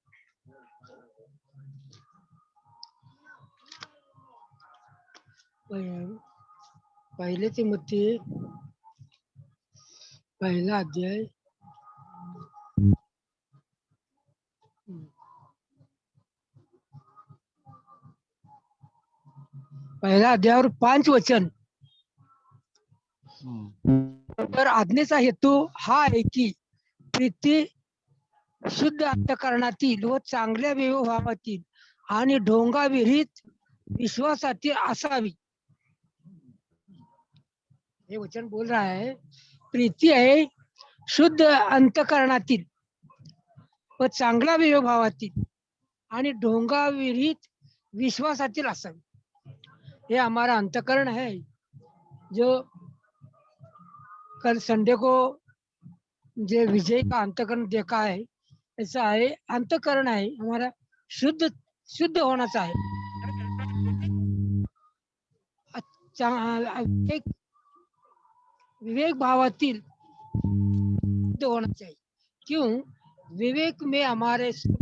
पहिले तिमोथी पहिला अध्याय पहिला अध्यायावर 5 वचन. तर आज्ञेचा हेतू हा आहे की प्रीती शुद्ध अंतःकरणातील व चांगल्या व्यवहारातील आणि ढोंगाविरहित विश्वासातील असावी. हे वचन बोल रहा है प्रीती आहे शुद्ध अंतःकरणातील व चांगल्या व्यवहारातील आणि ढोंगाविरहित विश्वासातील असावी. ये हमारा अंतःकरण है जो कल संडे को जो विजय का अंतःकरण देखा है, ऐसा है अंतःकरण है हमारा शुद्ध शुद्ध होना चाहिए. एक विवेक भावातील शुद्ध होना चाहिए. क्यों? विवेक में हमारे सब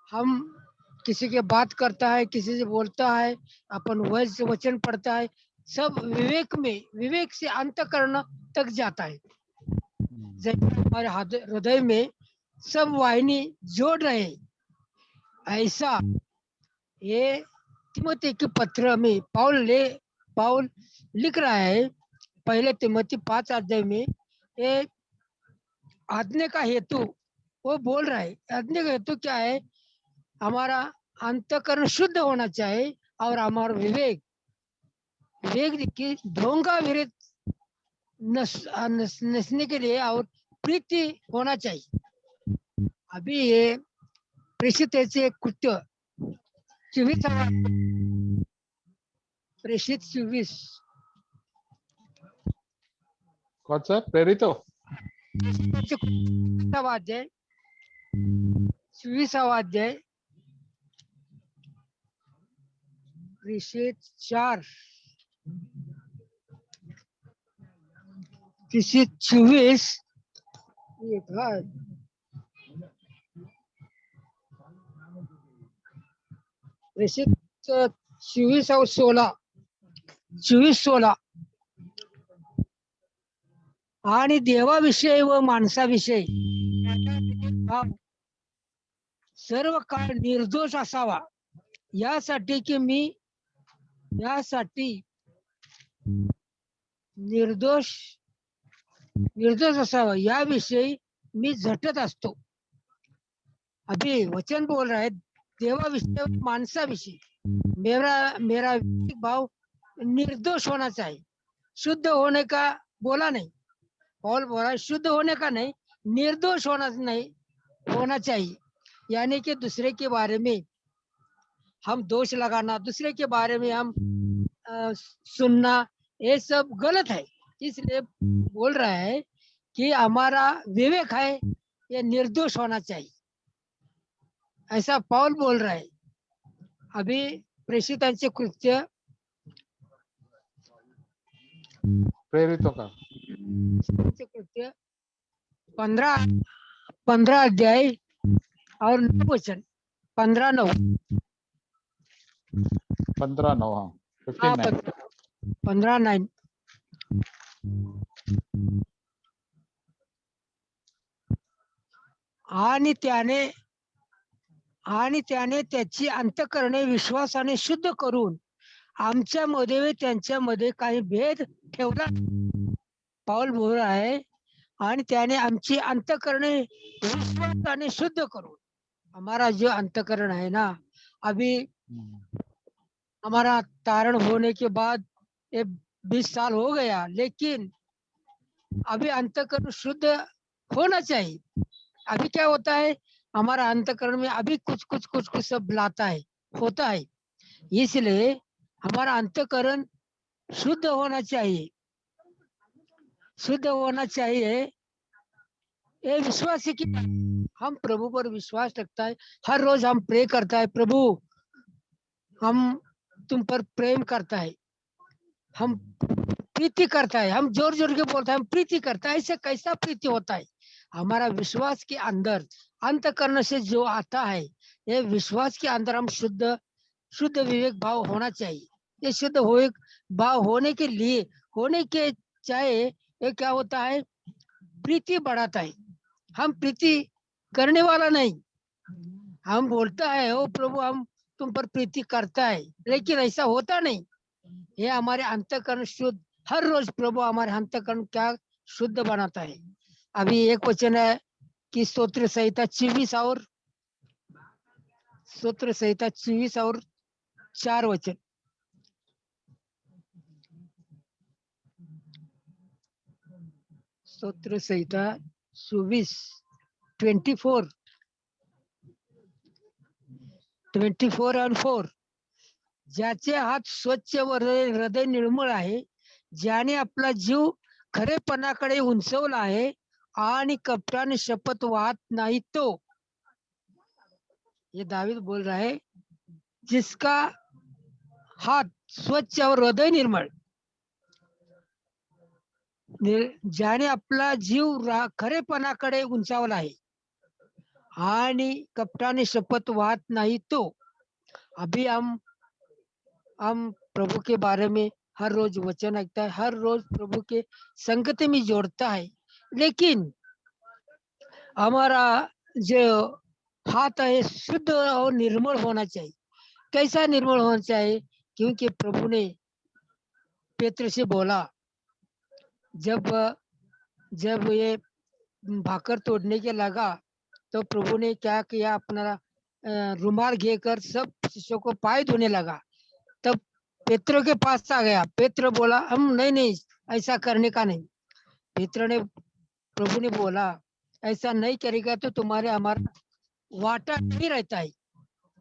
हम किसी के बात करता है, किसी से बोलता है, अपन वचन पढ़ता है, सब विवेक में, विवेक से अंतःकरण तक जाता है. जैसे हमारे हृदय में सब वाहिनी जोड़ रहे, ऐसा ये तिमोथी के पत्र में पाउल लिख रहा है. पहले तिमोथी 5 अध्याय में ये आज्ञा का हेतु वो बोल रहा है. आज्ञा का हेतु क्या है? हमारा अंतःकरण शुद्ध होना चाहिए और हमारा विवेक की ढोंगा विरहित नसने के लिए और प्रीति होना चाहिए. अभी ये प्रेषित ऐसे कृत्य 24 प्रेषित 24 कौन सा प्रेरितो? अध्याय 24 अध्याय प्रेषित 4 प्रेषित 24 प्रेषित 24 और 16 आणि देवाविषयी व माणसाविषयी सर्व काळ निर्दोष असावा यासाठी की मी निर्दोष असावा याविषयी मी झटत असतो. अभी वचन बोल रहा है देवाविषयी माणसाविषयी मेरा भाव निर्दोष होना चाहिए. शुद्ध होने का बोला नहीं, पौल बोला शुद्ध होने का नहीं, निर्दोष होना चाहिए. यानी कि दूसरे के बारे में हम दोष लगाना, दूसरे के बारे में हम सुनना, ये सब गलत है. इसलिए बोल रहा है कि हमारा विवेक है ये निर्दोष होना चाहिए, ऐसा पौल बोल रहा है. अभी प्रेषितांचे कृत्य प्रेरितों का कृत्य 15 अध्याय और 9 वचन 15:9 15:9 हाँ 15:9 15:9 आणि त्याने त्याची अंतःकरणे विश्वासाने शुद्ध करून आमच्यामध्ये व त्यांच्यामध्ये काही भेद ठेवला. पौल बोल रहा है आणि त्याने आमची अंतःकरणे विश्वासाने शुद्ध करून, हमारा जो अंतःकरण है ना, अभी हमारा तारण होने के बाद 20 साल हो गया, लेकिन अभी अंतःकरण शुद्ध होना चाहिए. अभी क्या होता है हमारा अंतःकरण में अभी कुछ सब लाता है, होता है. इसलिए हमारा अंतःकरण शुद्ध होना चाहिए. ये विश्वास है कि हम प्रभु पर विश्वास रखता है, हर रोज हम प्रे करता है, प्रभु हम तुम पर प्रेम करता है, हम प्रीति करता है, हम जोर जोर के बोलता है हम प्रीति करता है. ऐसे कैसा प्रीति होता है? हमारा विश्वास के अंदर अंतःकरण से जो आता है, ये विश्वास के अंदर हम शुद्ध शुद्ध विवेक भाव होना चाहिए। ये शुद्ध विवेक भाव होने के लिए होने के चाहे ये क्या होता है, प्रीति बढ़ाता है। हम प्रीति करने वाला नहीं, हम बोलता है ओ प्रभु हम तुम पर प्रीति करता है, लेकिन ऐसा होता नहीं। ये हमारे अंतःकरण शुद्ध, हर रोज प्रभु हमारे अंतःकरण क्या शुद्ध बनाता है। अभी एक वचन है कि स्तोत्र संहिता 24 और स्तोत्र संहिता 24 और 4 वचन। स्तोत्र संहिता 24 24 और 4। ज्याचे हात स्वच्छ व हृदय निर्मळ आहे, ज्याने आपला जीव खरेपणाकडे उंचवला आहे आणि कपटाने शपथ वाहत नाही, तो, ये दावीद बोल रहा है, जिसका हाथ स्वच्छ और हृदय निर्मळ, ज्याने आपला जीव खरेपणाकडे उंचावला आहे आणि कपटाने शपथ वाहत नाही, तो। अभी हम प्रभु के बारे में हर रोज वचन ऐकता है, हर रोज प्रभु के संगति में जोड़ता है, लेकिन हमारा जो हाथ है शुद्ध और निर्मल होना चाहिए। कैसा निर्मल होना चाहिए? क्योंकि प्रभु ने पेत्र से बोला, जब ये भाकर तोड़ने के लगा तो प्रभु ने क्या किया, अपना रुमाल घेकर सब शिष्यों को पाय धोने लगा। तब पेत्र के पास आ गया, पेत्र बोला हम नहीं ऐसा करने का नहीं। पेत्र ने, प्रभु ने बोला ऐसा नहीं करेगा तो तुम्हारे हमारा वाटा नहीं रहता है,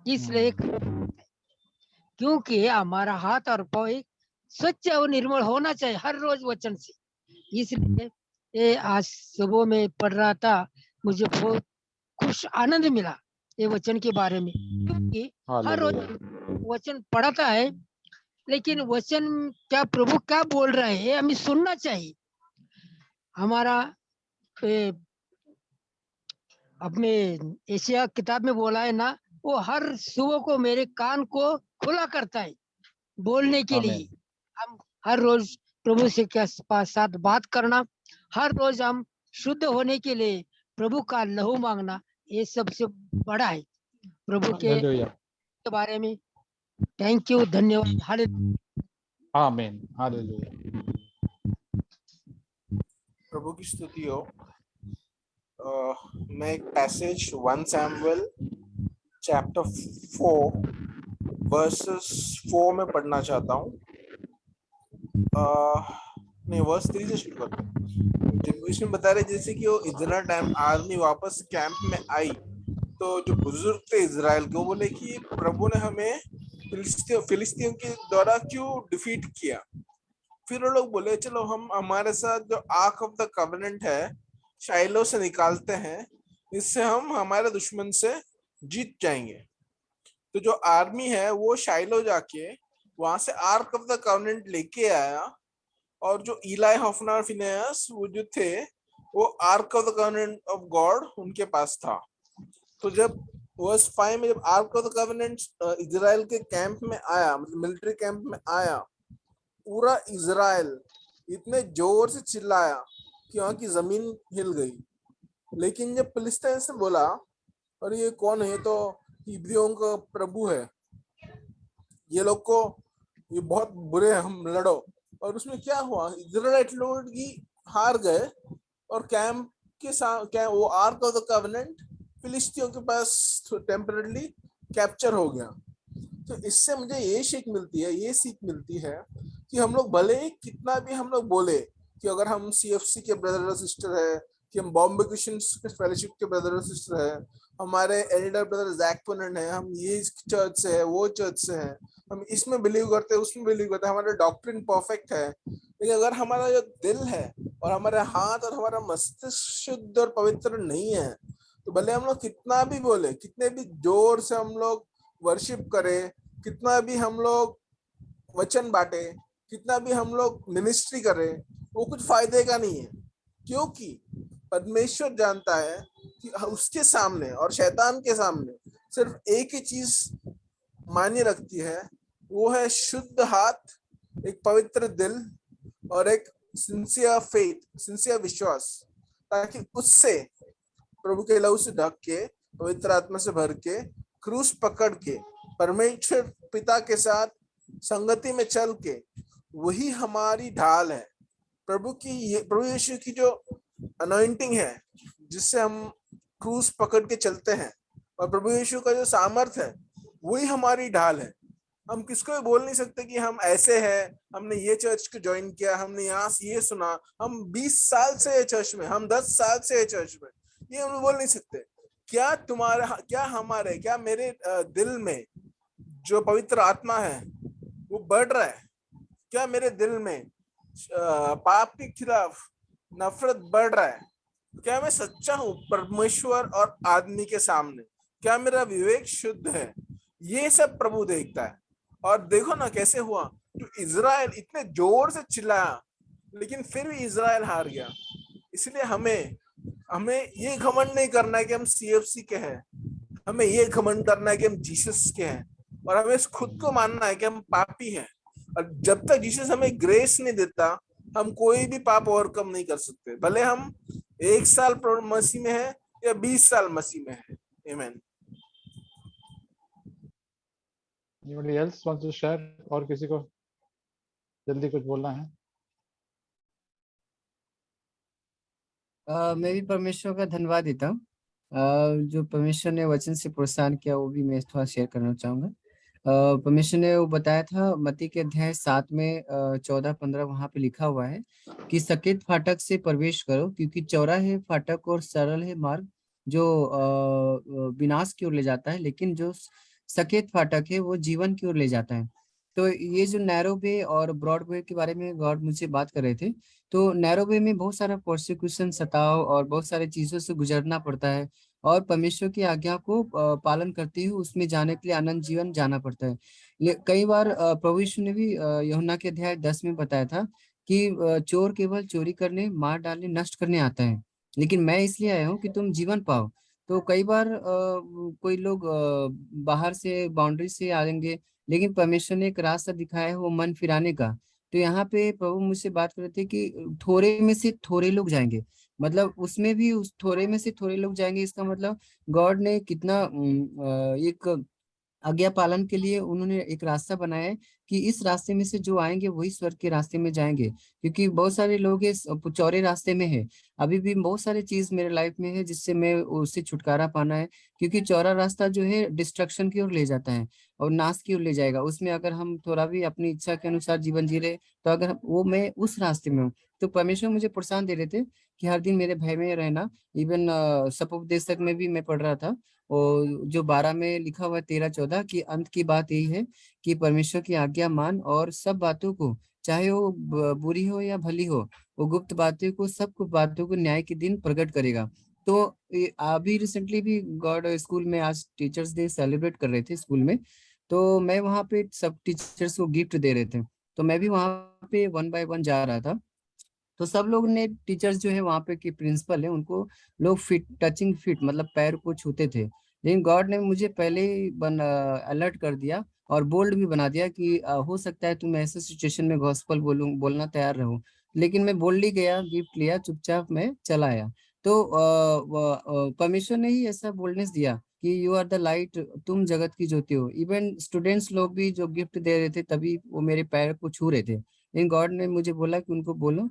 इसलिए क्योंकि हमारा हाथ और पाँव एक स्वच्छ और निर्मल होना चाहिए हर रोज वचन से। इसलिए ये आज सुबह में पढ़ रहा था, मुझे बहुत खुश आनंद मिला ये वचन के बारे में, क्योंकि हर रोज वचन पढ़ाता है, लेकिन वचन क्या प्रभु क्या बोल रहे हैं हमें सुनना चाहिए। हमारा अपने एशिया किताब में बोला है ना, वो हर सुबह को मेरे कान को खुला करता है बोलने के लिए। हम हर रोज प्रभु से के साथ बात करना, हर रोज हम शुद्ध होने के लिए प्रभु का लहू मांगना, ये सबसे बड़ा है प्रभु के बारे में। थैंक यू, धन्यवाद। हालेलुया, आमीन, हालेलुया। प्रभु की स्तुति हो। मैं एक पैसेज 1 सैमुएल चैप्टर 4 वर्सेस 4 में पढ़ना चाहता हूँ। नहीं, वर्स 3 से शुरू करते हैं। जब इसमें बता रहे जैसे कि वो इतना टाइम आर्मी वापस कैंप में आई, तो जो बुजुर्ग थे इजराइल के, वो बोले कि प्रभु ने हमें फिलिस्तीनियों के द्वारा क्यों डिफीट किया। फिर वो लोग बोले चलो हम हमारे साथ जो आर्क ऑफ द कवेनेंट है शाइलो से निकालते हैं, इससे हम हमारे दुश्मन से जीत जाएंगे। तो जो आर्मी है वो शाइलो जाके वहां से आर्क ऑफ द कवेनेंट लेके आया, और जो इलाई होफना और फिनेयस वो जो थे वो arc of the covenant of God उनके पास था। तो जब वर्स 5 में जब arc of the covenant Israel के कैंप में आया, मतलब मिलिट्री कैंप में आया, पूरा इजराइल इतने जोर से चिल्लाया कि वहां की जमीन हिल गई। लेकिन जब फिलिस्तीन से बोला और ये कौन है, तो इब्रियों का प्रभु है, ये लोग को ये बहुत बुरे हैं, हम लड़ो। और उसमें क्या हुआ, इजराइल लोग की हार गए और कैंप के साथ वो आर्क ऑफ द कवेनेंट फिलिस्तीनियों के पास टेम्पररी कैप्चर हो गया। तो इससे मुझे ये सीख मिलती है कि हम लोग भले कितना भी हम लोग बोले कि अगर हम CFC के ब्रदर और सिस्टर है, कि हम बॉम्बे क्रिश्चियन फेलोशिप के ब्रदर और सिस्टर है, हमारे एल्डर ब्रदर जैक पुनन है, हम ये चर्च से है, वो चर्च से है, हम इसमें बिलीव करते हैं, उसमें बिलीव करते हैं, हमारा डॉक्ट्रिन परफेक्ट है, लेकिन अगर हमारा जो दिल है और हमारे हाथ और हमारा मस्तिष्क शुद्ध और पवित्र नहीं है, तो भले हम लोग कितना भी बोले, कितने भी जोर से हम लोग वर्शिप करें, कितना भी हम लोग वचन बांटे, कितना भी हम लोग मिनिस्ट्री करें, वो कुछ फायदे का नहीं है। क्योंकि परमेश्वर जानता है कि उसके सामने और शैतान के सामने सिर्फ एक ही चीज मायने रखती है वो है शुद्ध हाथ, एक पवित्र दिल और एक सिंसियर फेथ, सिंसियर विश्वास, ताकि उससे प्रभु के लहू से ढक के, पवित्र आत्मा से भर के, क्रूस पकड़ के, परमेश्वर पिता के साथ संगति में चल के, वही हमारी ढाल है। प्रभु यीशु की जो अनॉइंटिंग है जिससे हम क्रूस पकड़ के चलते हैं, और प्रभु यीशु का जो सामर्थ्य है वही हमारी ढाल है। हम किसको भी बोल नहीं सकते कि हम ऐसे हैं, हमने ये चर्च को ज्वाइन किया, हमने यहाँ से ये सुना, हम 20 साल से ये चर्च में, हम 10 साल से ये चर्च में, ये हम बोल नहीं सकते। क्या मेरे दिल में जो पवित्र आत्मा है वो बढ़ रहा है? क्या मेरे दिल में पाप के खिलाफ नफरत बढ़ रहा है? क्या मैं सच्चा हूँ परमेश्वर और आदमी के सामने? क्या मेरा विवेक शुद्ध है? ये सब प्रभु देखता है। और देखो ना कैसे हुआ, जो इजराइल इतने जोर से चिल्लाया लेकिन फिर भी इजराइल हार गया। इसलिए हमें ये घमंड नहीं करना है कि हम CFC के हैं, हमें ये घमंड करना है कि हम जीसस के हैं, और हमें खुद को मानना है कि हम पापी हैं। और जब तक जीसस हमें ग्रेस नहीं देता, हम कोई भी पाप ओवरकम नहीं कर सकते, भले हम 1 साल मसीह में है या 20 साल मसीह में है। आमीन। Anybody else wants to share? और किसी को जल्दी कुछ बोलना है? मैं भी परमेश्वर का धन्यवाद देता हूँ। जो परमेश्वर ने वचन से प्रोत्साहन किया वो भी मैं थोड़ा शेयर करना चाहूंगा। परमेश्वर ने वो बताया था मत्ती के अध्याय 7 में 14-15 वहां पे लिखा हुआ है कि सकेत फाटक से प्रवेश करो, क्योंकि चौड़ा है फाटक और सरल है मार्ग जो विनाश की ओर ले जाता है, लेकिन जो सकेत फाटक है वो जीवन की ओर ले जाता है। तो ये जो नैरो वे और ब्रॉड वे के बारे में गॉड मुझसे बात कर रहे थे, तो नैरो वे में बहुत सारा प्रोसिक्यूशन, सताव और बहुत सारे चीजों से गुजरना पड़ता है, और परमेश्वर की आज्ञा को पालन करते हुए उसमें जाने के लिए अनंत जीवन जाना पड़ता है। कई बार प्रभु यीशु ने भी यूहन्ना के अध्याय 10 में बताया था कि चोर केवल चोरी करने, मार डालने, नष्ट करने आता है, लेकिन मैं इसलिए आया हूँ कि तुम जीवन पाओ। तो कई बार कोई लोग बाहर से बाउंड्री से आएंगे, लेकिन परमेश्वर ने एक रास्ता दिखाया है वो मन फिराने का। तो यहाँ पे प्रभु मुझसे बात कर रहे थे कि थोड़े में से थोड़े लोग जाएंगे, मतलब उसमें भी उस थोड़े में से थोड़े लोग जाएंगे। इसका मतलब गॉड ने कितना एक आज्ञा पालन के लिए उन्होंने एक रास्ता बनाया है कि इस रास्ते में से जो आएंगे वही स्वर्ग के रास्ते में जाएंगे, क्योंकि बहुत सारे लोग इस चौड़े रास्ते में है। अभी भी बहुत सारी चीज मेरे लाइफ में है जिससे मैं उससे छुटकारा पाना है, क्योंकि चौड़ा रास्ता जो है डिस्ट्रक्शन की ओर ले जाता है और नाश की ओर ले जाएगा। उसमें अगर हम थोड़ा भी अपनी इच्छा के अनुसार जीवन जी रहे, तो अगर वो मैं उस रास्ते में हूँ, तो परमेश्वर मुझे प्रोत्साहन दे रहे थे कि हर दिन मेरे भय में रहना। इवन सपोपदेशक में भी मैं पढ़ रहा था, और जो 12 में लिखा हुआ है 13-14 की अंत की बात यही है कि परमेश्वर की आज्ञा मान और सब बातों को, चाहे वो बुरी हो या भली हो, वो गुप्त बातों को, सब बातों को न्याय के दिन प्रकट करेगा। तो अभी रिसेंटली भी गॉड स्कूल में आज टीचर्स डे सेलिब्रेट कर रहे थे स्कूल में, तो मैं वहाँ पे सब टीचर्स को गिफ्ट दे रहे थे, तो मैं भी वहाँ पे 1 बाय 1 जा रहा था। तो सब लोग ने, टीचर्स जो है वहाँ पे की प्रिंसिपल है, उनको लोग फिट, टचिंग फिट मतलब पैर को छूते थे, लेकिन गॉड ने मुझे पहले ही अलर्ट कर दिया और बोल्ड भी बना दिया कि हो सकता है तुम ऐसे सिचुएशन में गॉस्पल बोलना तैयार रहो। लेकिन मैं बोल्डली गया, गिफ्ट लिया, चुपचाप मैं चला आया। तो परमेश्वर ने ही ऐसा बोल्डनेस दिया कि यू आर द लाइट, तुम जगत की ज्योति हो। इवन स्टूडेंट्स लोग भी जो गिफ्ट दे रहे थे तभी वो मेरे पैर को छू रहे थे, लेकिन गॉड ने मुझे बोला कि उनको बोलो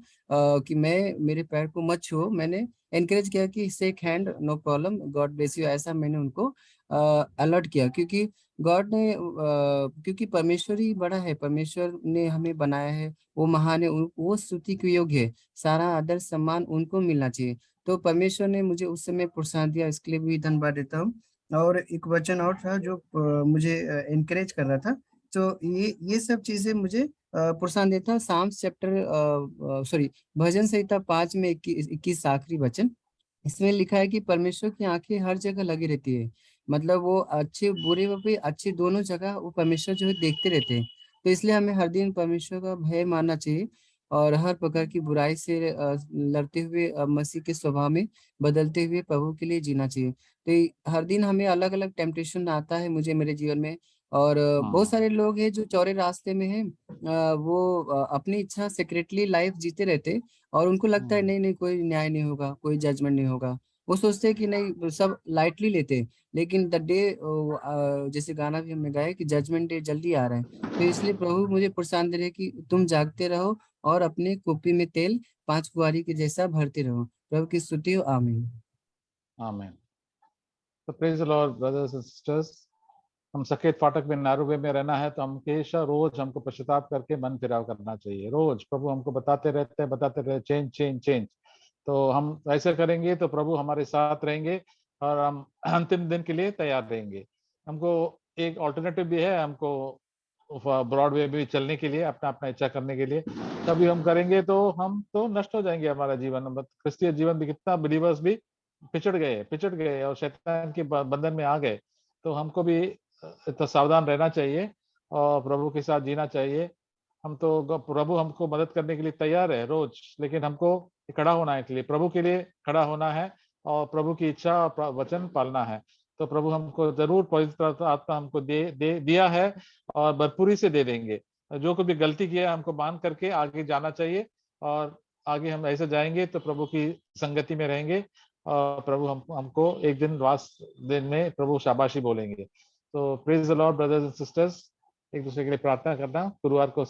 कि मेरे पैर को मत छुओ। मैंने एनकरेज किया कि shake hand, no problem, God bless you, ऐसा मैंने उनको अलर्ट किया, क्योंकि गॉड ने क्योंकि परमेश्वर ही बड़ा है, परमेश्वर ने हमें बनाया है, वो महान है, वो स्तुति के योग्य है, सारा आदर सम्मान उनको मिलना चाहिए। तो परमेश्वर ने मुझे उस समय प्रोत्साहन दिया, इसके लिए भी धन्यवाद देता हूँ। और एक वचन और था जो मुझे एनकरेज कर रहा था, तो ये सब चीजें मुझे प्रोत्साहन देता है। साम्स चैप्टर भजन संहिता 5 में 21 आखिरी वचन, इसमें लिखा है कि परमेश्वर की आंखें हर जगह लगी रहती है, मतलब वो अच्छे बुरे भी, अच्छे दोनों जगह वो परमेश्वर जो है देखते रहते हैं। तो इसलिए हमें हर दिन परमेश्वर का भय मानना चाहिए और हर प्रकार की बुराई से लड़ते हुए मसीह के स्वभाव में बदलते हुए प्रभु के लिए जीना चाहिए। तो हर दिन हमें अलग अलग टेम्पटेशन आता है मुझे मेरे जीवन में, और हाँ। बहुत सारे लोग हैं जो चौरे रास्ते में हैं, वो अपनी इच्छा सेक्रेटली लाइफ जीते रहते और उनको लगता है नहीं नहीं कोई न्याय नहीं होगा, कोई जजमेंट नहीं होगा। वो सोचते हैं कि नहीं, सब लाइटली लेते हैं। लेकिन द डे, जैसे गाना भी हमने गाया कि जजमेंट डे जल्दी आ रहा है, तो इसलिए प्रभु मुझे प्रोत्साहन दे रहे हैं कि तुम जागते रहो और अपने कुप्पी में तेल 5 कुंवारी के जैसा भरते रहो। प्रभु की स्तुति हो, आमीन। आमीन। तो praise the Lord brothers and sisters, हम सकेत फाटक में नारुवे में रहना है तो हमेशा रोज हमको पश्चाताप करके मन फिराव करना चाहिए। रोज प्रभु हमको बताते रहते चेंज चेंज चेंज। तो हम ऐसे करेंगे तो प्रभु हमारे साथ रहेंगे और हम अंतिम दिन के लिए तैयार रहेंगे। हमको एक ऑल्टरनेटिव भी है, हमको ब्रॉडवे में चलने के लिए, अपना अपना इच्छा करने के लिए। तभी हम करेंगे तो हम तो नष्ट हो जाएंगे। हमारा जीवन, क्रिस्तीय जीवन भी, कितना बिलीवर्स भी पिछड़ गए और शैतान के बंधन में आ गए। तो हमको भी तो सावधान रहना चाहिए और प्रभु के साथ जीना चाहिए। हम तो, प्रभु हमको मदद करने के लिए तैयार है रोज, लेकिन हमको खड़ा होना है, के लिए प्रभु के लिए खड़ा होना है और प्रभु की इच्छा और वचन पालना है। तो प्रभु हमको जरूर पवित्र आत्मा हमको दिया है और भरपूरी से दे देंगे। जो कोई भी गलती किया है हमको मान करके आगे जाना चाहिए और आगे हम ऐसे जाएंगे तो प्रभु की संगति में रहेंगे और प्रभु हमको एक दिन लास्ट दिन में प्रभु शाबाशी बोलेंगे। तो praise the Lord brothers and sisters, एक दूसरे के लिए प्रार्थना करना। गुरुवार को